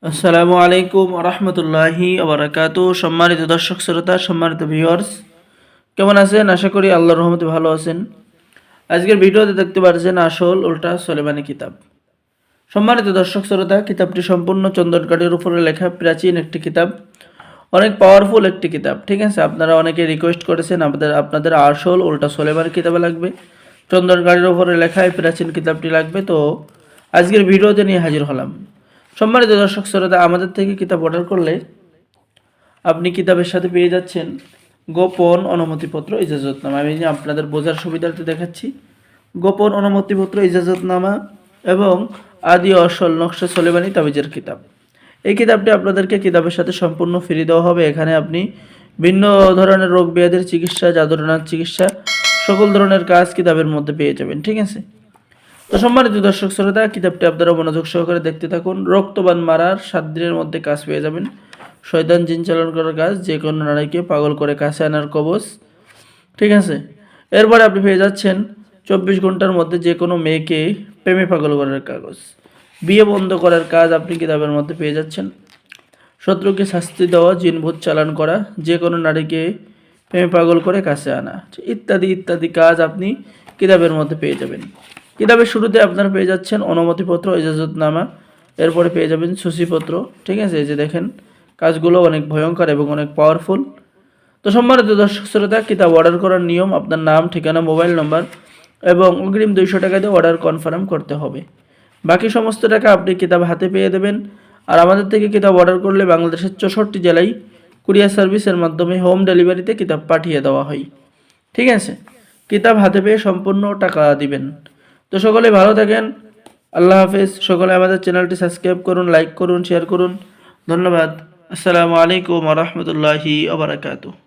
আসসালামু আলাইকুম রহমতুল্লাহি আবরাকাতু। সম্মানিত দর্শক শ্রোতা, সম্মানিত ভিউয়ার্স, কেমন আছেন? আশা করি আল্লাহর রহমতে ভালো আছেন। আজকের ভিডিওতে দেখতে পাচ্ছেন আসল উল্টা সোলেমানি কিতাব। সম্মানিত দর্শক শ্রোতা, কিতাবটি সম্পূর্ণ চন্দনকাঠের উপরে লেখা প্রাচীন একটি কিতাব, অনেক পাওয়ারফুল একটি কিতাব। ঠিক আছে, আপনারা অনেকে রিকোয়েস্ট করেছেন আপনাদের আসল উল্টা সোলেমানি কিতাবে লাগবে, চন্দনকাঠের উপরে লেখা এই প্রাচীন কিতাবটি লাগবে। তো আজকের ভিডিওতে নিয়ে হাজির হলাম। সম্মানিত দর্শক শ্রোতা, আমাদের থেকে কিতাব অর্ডার করলে আপনি কিতাবের সাথে পেয়ে যাচ্ছেন গোপন অনুমতিপত্র, ইজাজতনামা। আমি আপনাদের বোঝার সুবিধার্থে দেখাচ্ছি। গোপন অনুমতিপত্র, ইজাজতনামা এবং আদি অসল নকশা সোলেমানি তাবিজের কিতাব। এই কিতাবটি আপনাদেরকে কিতাবের সাথে সম্পূর্ণ ফ্রি দেওয়া হবে। এখানে আপনি ভিন্ন ধরনের রোগ ব্যাধির চিকিৎসা, জাদুটনার চিকিৎসা, সকল ধরনের কাজ কিতাবের মধ্যে পেয়ে যাবেন। ঠিক আছে, তো সম্মানিত দর্শক শ্রোতা, কিতাবটি আপনারা মনোযোগ সহকারে দেখতে থাকুন। রক্তবান মারার 7 দিনের মধ্যে কাজ পেয়ে যাবেন। শয়তান জিন চালন করার কাজ, যে কোনো নারীকে পাগল করে কাছে আনার কবচ। ঠিক আছে, এরপরে আপনি পেয়ে যাচ্ছেন 24 ঘন্টার মধ্যে যে কোনো মেয়েকে প্রেমে পাগল করার কাগজ, বিয়ে বন্ধ করার কাজ আপনি কিতাবের মধ্যে পেয়ে যাচ্ছেন। শত্রুকে শাস্তি দেওয়া, জিনভূত চালান করা, যে কোনো নারীকে প্রেমে পাগল করে কাছে আনা, ইত্যাদি ইত্যাদি কাজ আপনি কিতাবের মধ্যে পেয়ে যাবেন। কিতাবের শুরুতে আপনারা পেয়ে যাচ্ছেন অনুমতিপত্র, ইজাজতনামা, এরপরে পেয়ে যাবেন সূচিপত্র। ঠিক আছে, এই যে দেখেন, কাজগুলো অনেক ভয়ঙ্কর এবং অনেক পাওয়ারফুল। তো সম্মানিত দর্শক শ্রোতা, কিতাব অর্ডার করার নিয়ম: আপনার নাম, ঠিকানা, মোবাইল নম্বর এবং অগ্রিম 200 টাকা দিয়ে অর্ডার কনফার্ম করতে হবে। বাকি সমস্ত টাকা আপনি কিতাব হাতে পেয়ে দেবেন। আর আমাদের থেকে কিতাব অর্ডার করলে বাংলাদেশের 64 জেলায় কুরিয়ার সার্ভিসের মাধ্যমে হোম ডেলিভারিতে কিতাব পাঠিয়ে দেওয়া হয়। ঠিক আছে, কিতাব হাতে পেয়ে সম্পূর্ণ টাকা দিবেন। তো সকলে ভালো থাকেন, আল্লাহ হাফেজ। সকলে আমাদের চ্যানেলটি সাবস্ক্রাইব করুন, লাইক করুন, শেয়ার করুন। ধন্যবাদ। আসসালামু আলাইকুম ওয়া রাহমাতুল্লাহি ওয়া বারাকাতুহু।